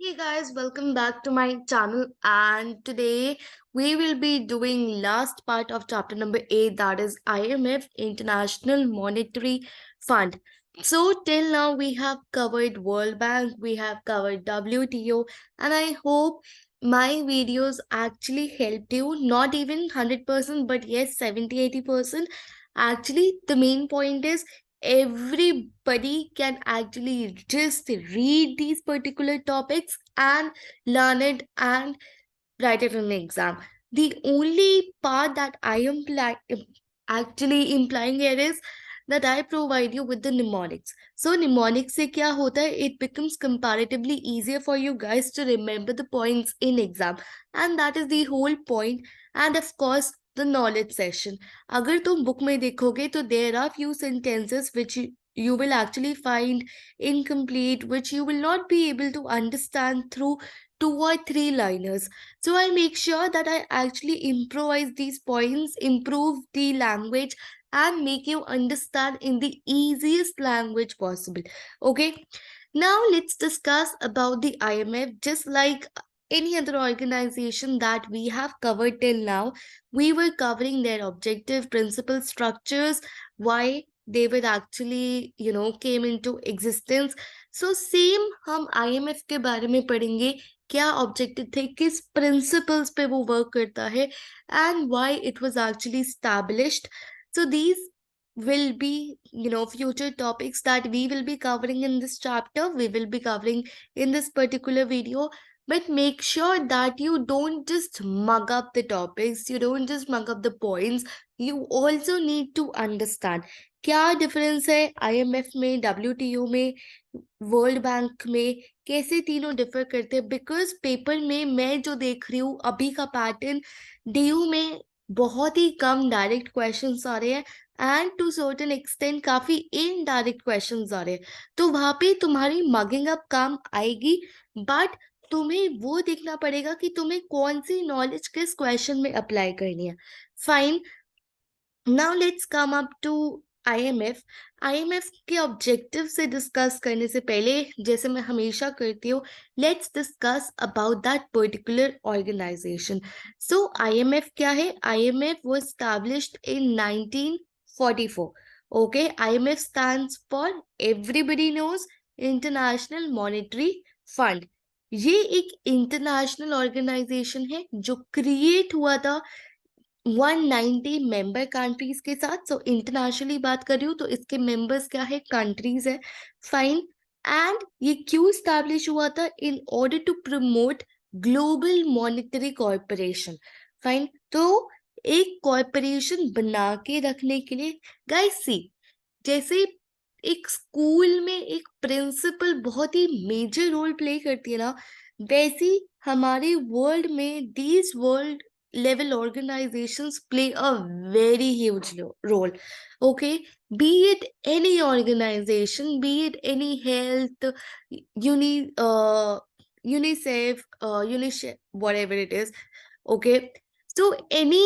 Hey guys, welcome back to my channel, and today we will be doing last part of chapter number 8, that is IMF, International Monetary Fund. So till now we have covered World Bank, we have covered WTO, and I hope my videos actually helped you, not even 100% but yes 70-80%. Actually the main point is everybody can actually just read these particular topics and learn it and write it in an exam. The only part that I am actually implying here is that I provide you with the mnemonics. So mnemonics से क्या होता है? It becomes comparatively easier for you guys to remember the points in exam, and that is the whole point. And of course, the knowledge session. अगर तुम book में देखोगे तो there are few sentences which you will actually find incomplete, which you will not be able to understand through two or three liners. So I make sure that I actually improvise these points, improve the language, and make you understand in the easiest language possible. Okay. Now let's discuss about the IMF. Just like any other organization that we have covered till now, we were covering their objective, principal, structures, why they were actually came into existence. So same हम IMF के बारे में पढ़ेंगे, क्या objective थे, किस principles पे वो वर्क करता है, and why it was actually established. So these will be future topics that we will be covering in this chapter, we will be covering in this particular video. But make sure that you don't just mug up the topics, you don't just mug up the points, you also need to understand क्या difference है IMF में, WTO में, world bank में, कैसे तीनों differ करते हैं. Because paper में मैं जो देख रही हूँ अभी का पैटर्न, डीयू में बहुत ही कम डायरेक्ट क्वेश्चंस आ रहे हैं एंड टू सर्टेन एक्सटेंट काफी इनडायरेक्ट क्वेश्चंस आ रहे हैं. तो वहां पे तुम्हारी मगिंग अप काम आएगी, बट तुम्हें वो देखना पड़ेगा कि तुम्हें कौन सी नॉलेज किस क्वेश्चन में अप्लाई करनी है. Fine. Now let's come up to IMF. IMF के ऑब्जेक्टिव से डिस्कस करने से पहले, जैसे मैं हमेशा करती हूँ, let's discuss about that particular organisation. So IMF क्या है? IMF was established in 1944. Okay. IMF stands for, everybody knows, international monetary fund. ये एक इंटरनेशनल ऑर्गेनाइजेशन है जो क्रिएट हुआ था 190 मेंबर कंट्रीज के साथ. सो इंटरनेशनली बात कर रही हूँ तो इसके मेंबर्स क्या है? कंट्रीज है. फाइन. एंड ये क्यों स्टैब्लिश हुआ था? In order to promote global monetary corporation. Fine. तो एक कॉर्पोरेशन बना के रखने के लिए, गाइस सी, जैसे एक स्कूल में एक प्रिंसिपल बहुत ही मेजर रोल प्ले करती है ना, वैसी हमारे वर्ल्ड में these world level organizations play a very huge role. Okay. Be it any organization, be it any health, uni UNICEF, UNICEF, whatever it is. Okay. So any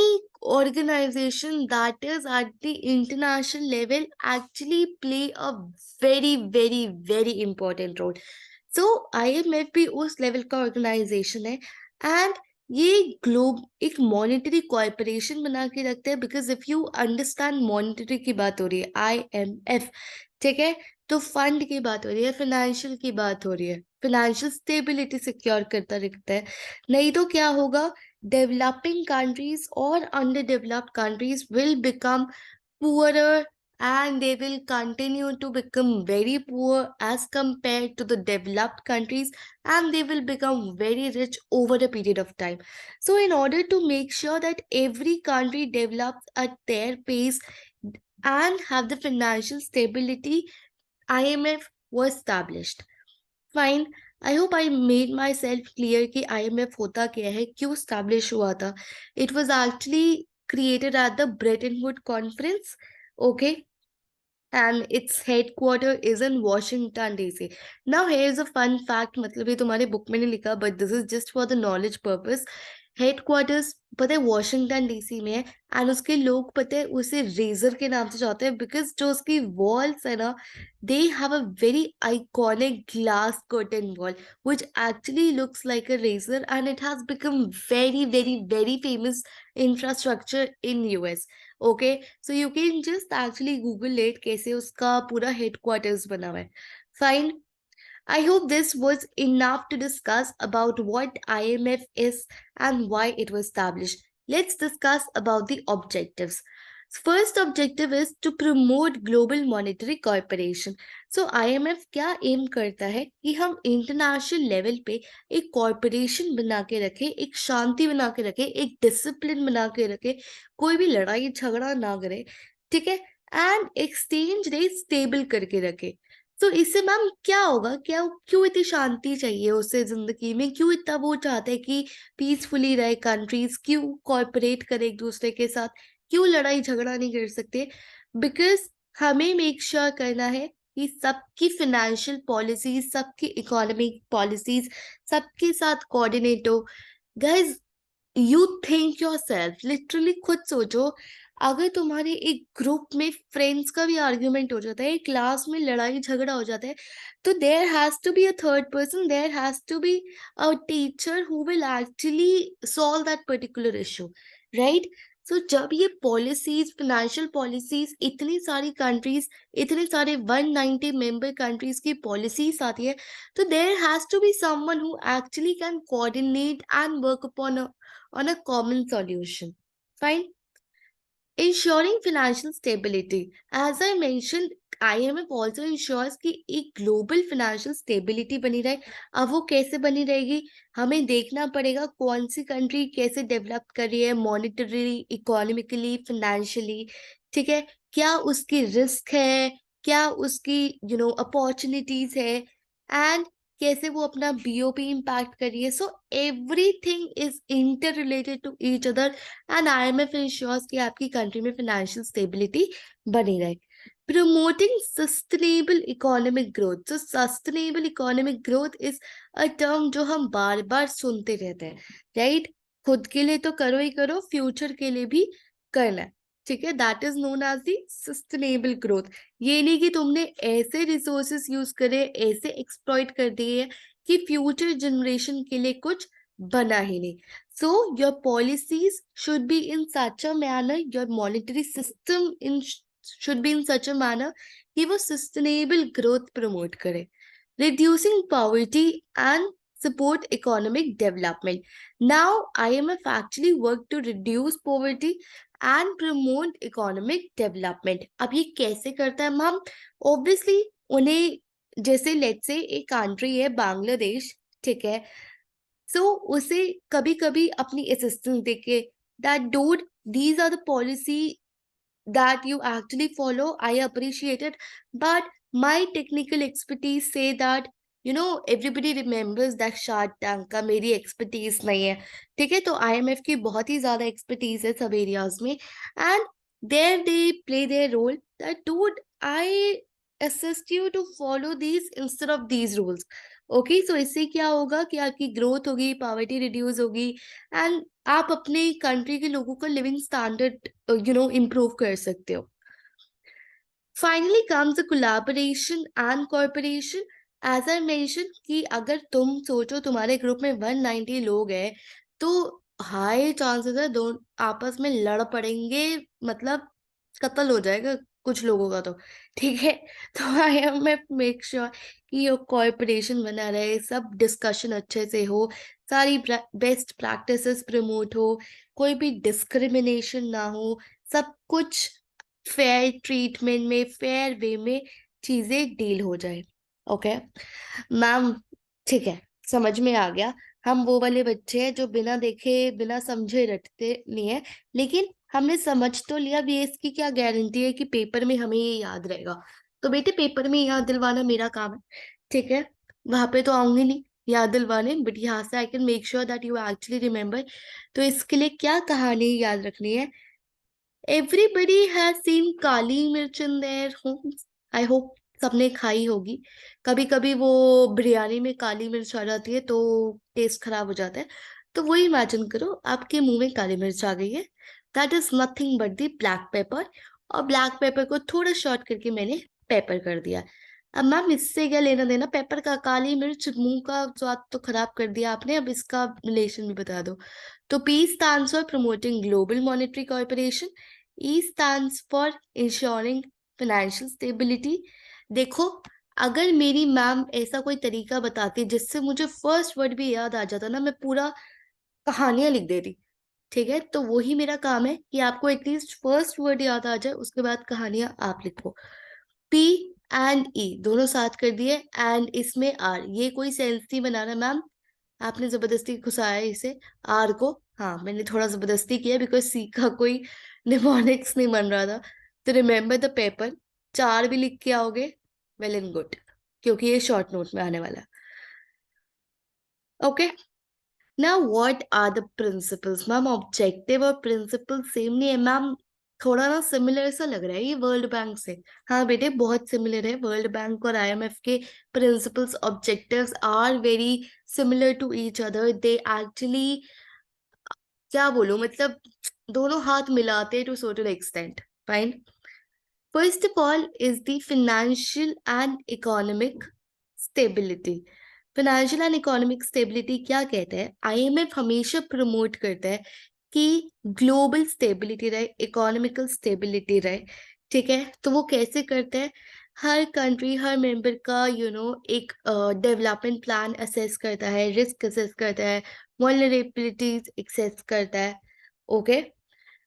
organization that is at the international level actually play a very very very important role. So IMF भी उस level का organisation है, and ये globe एक monetary corporation बना के रखते हैं. Because if you understand, monetary की बात हो रही है, आईएमएफ, ठीक है, तो फंड की बात हो रही है, फाइनेंशियल की बात हो रही है, फाइनेंशियल स्टेबिलिटी सिक्योर करता रखता है. नहीं तो क्या होगा? डेवलपिंग कंट्रीज और under developed countries will become poorer, and they will continue to become very poor as compared to the developed countries, and they will become very rich over a period of time. So in order to make sure that every country develops at their pace and have the financial stability, IMF was established. Fine. I hope I made myself clear कि IMF होता क्या है, क्यों establish हुआ था. It was actually created at the Bretton Woods Conference. Okay. And its headquarter is in Washington DC. Now here's a fun fact, मतलब ये तुम्हारे book में नहीं लिखा, but this is just for the knowledge purpose. Headquarters पता है Washington DC में है, एंड उसके लोग पता है उसे रेजर के नाम से चाहते हैं, बिकॉज जो उसकी वॉल्स है ना, they have a very iconic glass curtain wall which actually looks like a razor, and it has become very very very famous infrastructure in US. Okay, so you can just actually google it कैसे उसका पूरा headquarters बना हुआ है. Fine. I hope this was enough to discuss about what IMF is and why it was established. Let's discuss about the objectives. First objective is to promote global monetary cooperation. So IMF क्या M करता है कि हम international level पे एक corporation बना के रखें, एक शांति बना के रखें, एक डिसिप्लिन बना के रखें, कोई भी लड़ाई झगड़ा ना करे, ठीक है, एंड एक्सचेंज रेट स्टेबल करके रखे. तो इससे मैम क्या होगा, क्या क्यों इतनी शांति चाहिए उसे जिंदगी में, क्यों इतना वो चाहते हैं कि पीसफुली रहे कंट्रीज, क्यों कॉर्पोरेट करे एक दूसरे के साथ, क्यों लड़ाई झगड़ा नहीं कर सकते? बिकॉज हमें मेक श्योर करना है कि सबकी फाइनेंशियल पॉलिसीज, सबकी इकोनॉमिक पॉलिसीज सबके साथ कोऑर्डिनेट हो. Guys, you think your self, literally खुद सोचो, अगर तुम्हारे एक ग्रुप में फ्रेंड्स का भी आर्ग्यूमेंट हो जाता है, क्लास में लड़ाई झगड़ा हो जाता है, तो there has to be a third person, there has to be a teacher who will actually solve that particular issue, right? So जब ये पॉलिसीज, फाइनेंशियल पॉलिसीज, इतनी सारी कंट्रीज, इतने सारे 190 मेंबर कंट्रीज की पॉलिसीज आती है, तो there has to be someone who actually can coordinate and work upon on a common solution. Fine. Ensuring financial stability. As I mentioned, IMF also ensures कि एक ग्लोबल फाइनेंशियल स्टेबिलिटी बनी रहे. अब वो कैसे बनी रहेगी, हमें देखना पड़ेगा कौन सी कंट्री कैसे डेवलप कर रही है, मॉनिटरी, इकोनॉमिकली, फाइनेंशियली, ठीक है, क्या उसकी रिस्क है, क्या उसकी अपॉर्चुनिटीज है, एंड कैसे वो अपना बीओपी इम्पैक्ट कर रही है. So everything is interrelated to each other, and IMF ensures कि आपकी कंट्री में फाइनेंशियल स्टेबिलिटी बनी रहे. Promoting sustainable economic growth. तो sustainable economic growth is a term जो हम बार बार सुनते रहते हैं, राइट? खुद के लिए तो करो ही करो, फ्यूचर के लिए भी करना है, ठीक है. That is known as the sustainable growth. ये नहीं कि तुमने ऐसे रिसोर्सेस यूज करे, ऐसे एक्सप्लॉइट कर दिए कि फ्यूचर जनरेशन के लिए कुछ बना ही नहीं. So your policies should be in such a manner, your monetary system should be in such a manner कि वो sustainable growth promote करे. Reducing poverty and support economic development. Now IMF actually work to reduce poverty and promote economic development. अब ये कैसे करता है ma'am? Obviously उन्हें, जैसे लेट्स से एक कंट्री है बांग्लादेश, ठीक है, सो उसे कभी कभी अपनी असिस्टेंस देके, that dude, these are the policy that you actually follow, I appreciate it, but my technical expertise say that everybody remembers that Shark Tank का मेरी एक्सपर्टीज नहीं है, ठीक है. तो IMF की बहुत ही ज्यादा एक्सपर्टीज है सब एरियाज में, and there they play their role that dude, I assist you to follow these instead of these rules. Okay, so इससे क्या होगा कि आपकी ग्रोथ होगी, पॉवर्टी रिड्यूस होगी, एंड आप अपने कंट्री के लोगों का लिविंग स्टैंडर्ड इम्प्रूव कर सकते हो. Finally comes the collaboration and corporation. As I mention कि अगर तुम सोचो तुम्हारे ग्रुप में 190 लोग हैं, तो हाई चांसेस है दो आपस में लड़ पड़ेंगे, मतलब कत्ल हो जाएगा कुछ लोगों का, तो ठीक है. तो IMF मेक श्योर कि ये कॉर्पोरेशन बना रहे, सब डिस्कशन अच्छे से हो, सारी बेस्ट प्रैक्टिसेस प्रमोट हो, कोई भी डिस्क्रिमिनेशन ना हो, सब कुछ फेयर ट्रीटमेंट में, फेयर वे में चीजें डील हो जाए. ओके मैम, ठीक है, समझ में आ गया. हम वो वाले बच्चे हैं जो बिना देखे बिना समझे रटते नहीं है, लेकिन हमने समझ तो लिया भी, इसकी क्या गारंटी है कि पेपर में हमें ये याद रहेगा? तो बेटे पेपर में याद दिलवाना मेरा काम है, ठीक है. वहां पे तो आऊंगी नहीं याद दिलवाने, बट यहाँ से I can make sure that you actually remember. तो इसके लिए क्या कहानी याद रखनी है? Everybody has seen काली मिर्च in their homes. I hope सबने खाई होगी. कभी कभी वो बिरयानी में काली मिर्च आ जाती है तो टेस्ट खराब हो जाता है. तो वही इमेजिन करो आपके मुंह में काली मिर्च आ गई है, that is nothing but the black pepper. और ब्लैक पेपर को थोड़ा शॉर्ट करके मैंने पेपर कर दिया। अब मैम इससे क्या लेना देना पेपर का, काली मिर्च मुंह का स्वाद तो खराब कर दिया आपने, अब इसका रिलेशन भी बता दो। तो P stands for promoting global monetary cooperation, E stands for ensuring financial stability। देखो, अगर मेरी मैम ऐसा कोई तरीका बताती जिससे मुझे फर्स्ट वर्ड भी याद आ जाता ना, मैं पूरा कहानियां लिख देती। ठीक है, तो वही मेरा काम है कि आपको एटलीस्ट फर्स्ट वर्ड याद आ जाए, उसके बाद कहानियां आप लिखो। P एंड E दोनों साथ कर दिए, एंड इसमें R, ये कोई सेंस नहीं बनाना मैम, आपने जबरदस्ती घुसाया है इसे आर को। हाँ, मैंने थोड़ा जबरदस्ती किया बिकॉज सी का कोई निमोनिक्स नहीं बन रहा था। तो रिमेम्बर द पेपर, 4 भी लिख के आओगे, वेल एंड गुड, क्योंकि ये शॉर्ट नोट में आने वाला है। Okay, now what are the principles. Ma'am objective और प्रिंसिपल सेम नहीं है मैम, थोड़ा ना सिमिलर सा लग रहा है ये वर्ल्ड बैंक से। हाँ बेटे, बहुत सिमिलर है, वर्ल्ड बैंक और आईएमएफ के principles objectives are very similar to each other. They actually, क्या बोलूं, मतलब दोनों हाथ मिलाते to certain extent. Fine, first of all is the financial and economic stability. Financial and economic stability क्या कहते हैं, आईएमएफ हमेशा प्रमोट करता है कि ग्लोबल स्टेबिलिटी रहे, इकोनॉमिकल स्टेबिलिटी रहे। ठीक है, तो वो कैसे करते हैं, हर कंट्री, हर मेंबर का एक डेवलपमेंट प्लान असेस करता है, रिस्क असेस करता है, वल्नरेबिलिटीज एक्सेस करता है। ओके,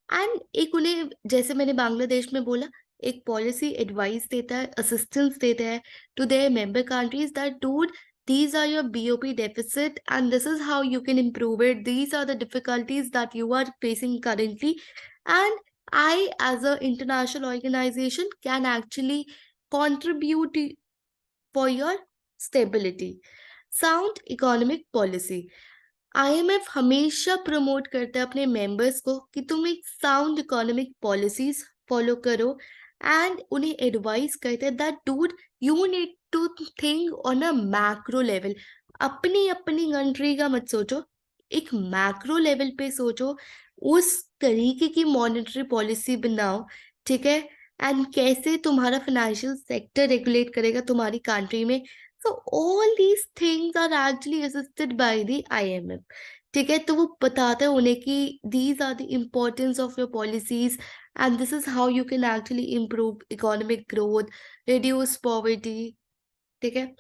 एंड एक उन्हें, जैसे मैंने बांग्लादेश में बोला, एक पॉलिसी एडवाइस देता है, असिस्टेंस देता है to their member countries that dude, these are your BOP deficit and this is how you can improve it, these are the difficulties that you are facing currently, and I as a international organization can actually contribute for your stability। sound economic policy, IMF हमेशा promote करता है अपने members को कि तुम एक sound economic policies follow करो, and उन्हें एडवाइस करते हैं that dude you need to think on a macro level. अपनी अपनी कंट्री का मत सोचो, एक मैक्रो लेवल पे सोचो, उस तरीके की मॉनेटरी पॉलिसी बनाओ। ठीक है, एंड कैसे तुम्हारा फाइनेंशियल सेक्टर रेगुलेट करेगा तुम्हारी कंट्री में। So all these things are actually assisted by the IMF। ठीक है, तो वो बताता है उन्हें कि these are the importance of your policies and this is how you can actually improve economic growth, reduce poverty। ठीक है,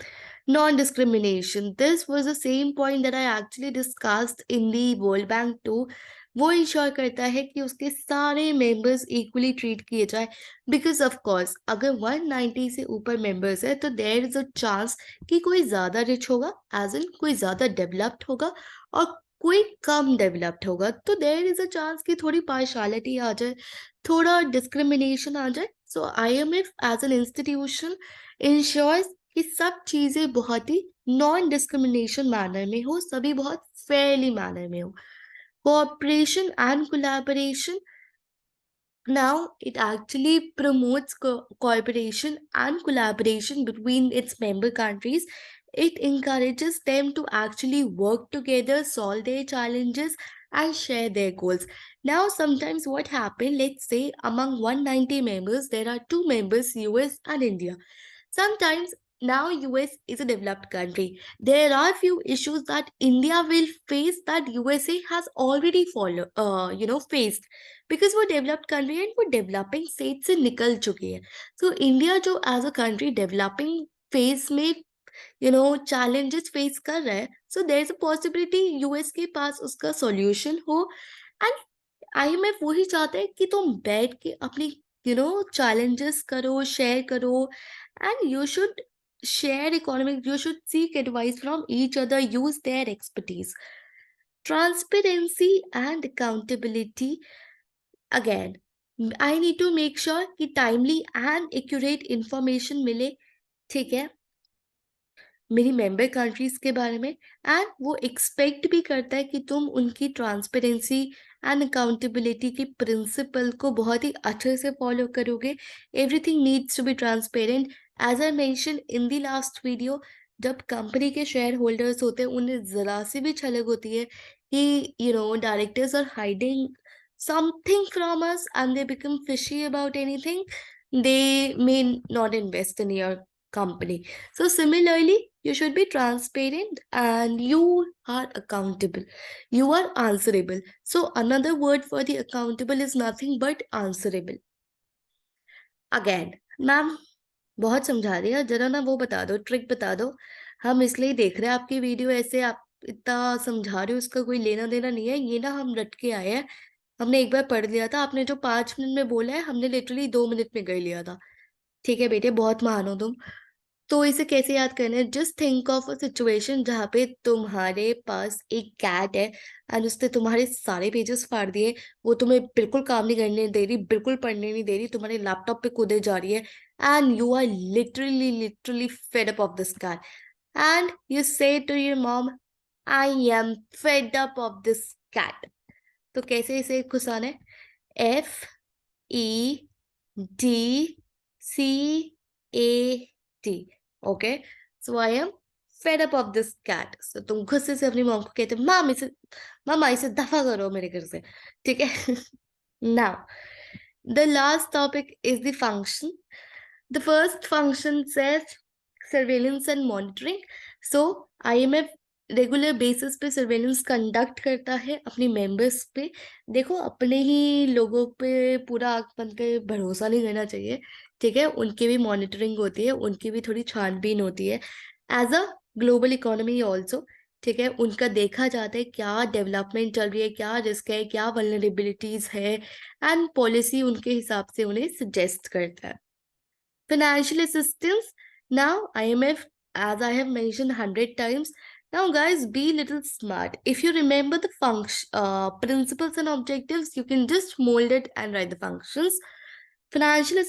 non discrimination, this was the same point that I actually discussed in the world bank too. वो ensure करता है कि उसके सारे members equally treat किए जाए, बिकॉज ऑफ कोर्स अगर 190 से ऊपर मेंबर्स है तो देयर इज अ चांस कि कोई ज्यादा रिच होगा, एज इन कोई ज्यादा डेवलप्ड होगा, और कोई कम डेवलप्ड होगा, तो देयर इज अ चांस कि थोड़ी पार्शालिटी आ जाए, थोड़ा डिस्क्रिमिनेशन आ जाए। So IMF as an institution ensures कि सब चीजें बहुत ही नॉन डिस्क्रिमिनेशन मैनर में हो, सभी बहुत फेयरली मैनर में हो। Cooperation and collaboration, now it actually promotes cooperation and collaboration between its member countries. It encourages them to actually work together, solve their challenges, and share their goals. Now, sometimes what happens, let's say among 190 members, there are two members, US and India. Sometimes now US is a developed country. There are few issues that India will face that USA has already faced, because वो developed country है, वो developing stage से निकल चुकी है। तो India जो as a country developing phase में चैलेंजेस फेस कर रहा है, so there is a possibility US के पास उसका सॉल्यूशन हो। एंड आईएमएफ वही चाहता है कि तुम बैठ के अपनी चैलेंजेस करो, शेयर करो, and you should share economic, you should seek advice from each other, use their expertise। Transparency and accountability, again I need to make sure कि timely and accurate information मिले। ठीक है, मेरी मेंबर कंट्रीज के बारे में, and वो expect भी करता है कि तुम उनकी ट्रांसपेरेंसी एंड अकाउंटेबिलिटी की प्रिंसिपल को बहुत ही अच्छे से फॉलो करोगे। Everything needs to be transparent, as I mention in the last video, जब कंपनी के शेयर होल्डर्स होते हैं उन्हें जरा सी भी छलक होती है कि directors are hiding something from us and they become fishy about anything, they may not invest in your company. So similarly, you should be transparent and you are accountable. You are answerable. So another word for the accountable is nothing but answerable. Again, ma'am बहुत समझा रही है, जरा ना वो बता दो, trick बता दो। हम इसलिए देख रहे हैं आपकी वीडियो, ऐसे आप इतना समझा रहे हो, उसका कोई लेना देना नहीं है। ये ना हम रट के आए हैं, हमने एक बार पढ़ लिया था, आपने जो 5 मिनट में बोला है हमने लिटरली 2 मिनट में कर लिया था। ठीक है बेटे, बहुत महान हो तुम। तो इसे कैसे याद करना है? Just think of a situation जहाँ पे तुम्हारे पास एक कैट है एंड उसने तुम्हारे सारे पेजेस फाड़ दिए, वो तुम्हें बिल्कुल काम नहीं करने दे रही, बिल्कुल पढ़ने नहीं दे रही, तुम्हारे लैपटॉप पे कूदे जा रही है and you are literally literally fed up of this cat and you say to your mom, I am fed up of this cat. तो कैसे इसे घुसाना है? FEDCAT। Okay, so I am fed up of this cat. So तुम गुस्से से अपनी mom को कहते हो, माम इसे, मामा इसे दफा करो मेरे घर से। ठीक है। Now the last topic is the function. The first function says surveillance and monitoring. So IMF regular basis पे सर्वेलेंस कंडक्ट करता है अपनी मेंबर्स पे। देखो, अपने ही लोगों पे पूरा आंख बंद कर भरोसा नहीं करना चाहिए। ठीक है, उनकी भी मॉनिटरिंग होती है, उनकी भी थोड़ी छानबीन होती है as a global economy also. ठीक है, उनका देखा जाता है क्या डेवलपमेंट चल रही है, क्या रिस्क है, क्या वल्नरेबिलिटीज है एंड पॉलिसी उनके हिसाब से उन्हें सजेस्ट करता है। Financial assistance. Now, IMF, as I have mentioned 100 times, now guys, be little smart. If you remember the function, principles and objectives, you can just mold it and write the functions. Financial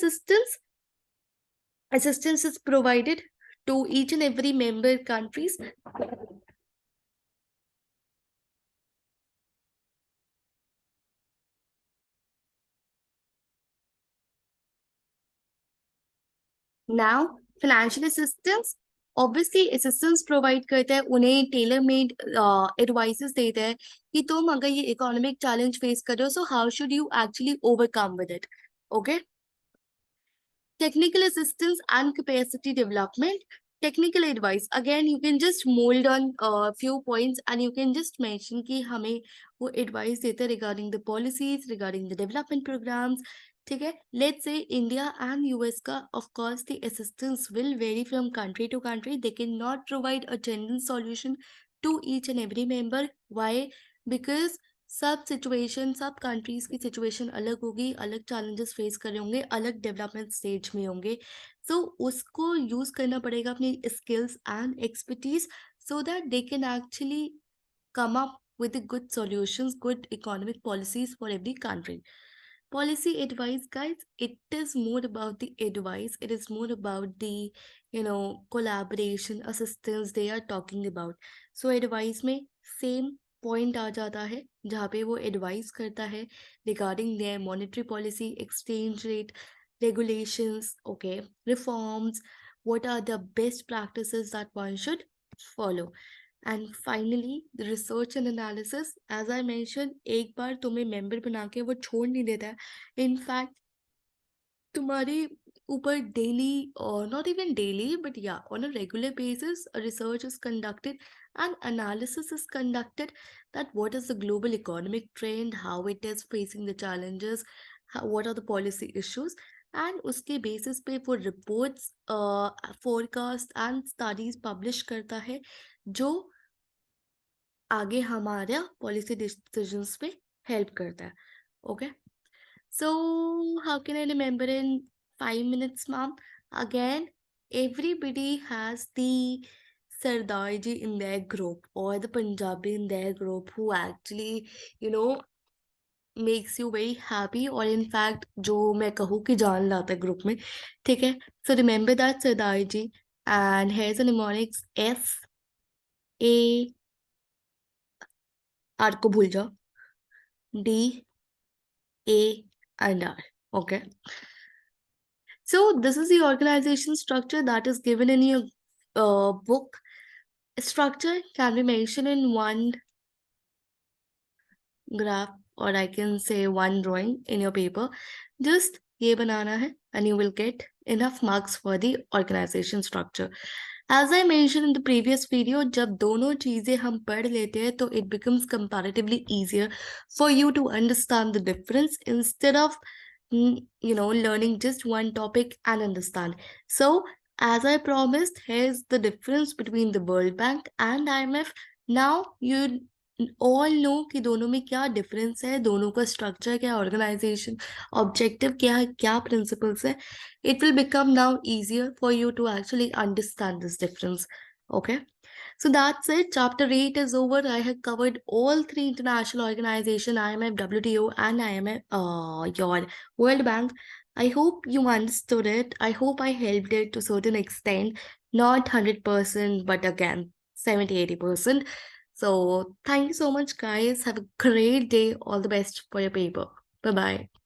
assistance is provided to each and every member countries. Now, financial assistance, obviously assistance provide करता है, उन्हें tailor made advices देता है कि तुम अगर ये economic challenge face कर रहे हो, so how should you actually overcome with it. Okay. Technical assistance and capacity development. Technical advice, again you can just mold on a few points and you can just mention कि हमें वो advice देते हैं regarding the policies, regarding the development programs. ठीक है, let's say India and US का, of course the assistance will vary from country to country. They cannot provide a general solution to each and every member. Why? Because सब situation, सब countries की situation अलग होगी, अलग challenges face कर रहे होंगे, अलग डेवलपमेंट स्टेज में होंगे। सो उसको यूज करना पड़ेगा अपनी skills and expertise, so that they can actually come up with the good solutions, good economic policies for every country. Policy advice, guys, it is more about the advice. It is more about the, collaboration, assistance they are talking about. So advice में same point आ जाता है जहाँ पे वो advice करता है regarding their monetary policy, exchange rate, regulations, okay, reforms, what are the best practices that one should follow. And finally research and analysis, as I mention, एक बार तुम्हें मेंबर बना के वो छोड़ नहीं देता है। इनफैक्ट तुम्हारे ऊपर डेली, और नॉट इवन डेली बट या on a regular basis, research is conducted and analysis is conducted that what is the global economic trend, how it is facing the challenges, what are the policy issues, and उसके basis पे वो reports, forecast and studies publish करता है जो आगे हमारा policy decisions पे help करता है. Okay, so how can I remember in 5 minutes, ma'am? Again, everybody has the Sardarji in their group or the Punjabi in their group who actually, you know, makes you very happy, और in fact जो मैं कहूँ कि जान लाता है group में. ठीक है, so remember that Sardarji, and here's the mnemonics FA, R को भूल जाओ, DA and R. Okay. So this is the organization structure that is given in your book structure can be mentioned in one graph, or I can say one drawing in your paper. Just ये बनाना है and you will get enough marks for the organization structure. As I mentioned in the previous video, जब दोनों चीजें हम पढ़ लेते हैं तो it becomes comparatively easier for you to understand the difference instead of learning just one topic and understand. So as I promised, here's the difference between the World Bank and IMF. Now you all know कि दोनों में क्या difference है, दोनों का structure क्या, organisation objective क्या है, क्या प्रिंसिपल्स है. It will become now easier for you to actually understand this difference. Okay, so that's it. Chapter 8 is over. I have covered all three international organizations, IMF, WTO, and IMF, your World Bank. I hope you understood it. I hope I helped it to a certain extent. Not 100%, but again, 70-80%. So thank you so much, guys. Have a great day. All the best for your paper. Bye-bye.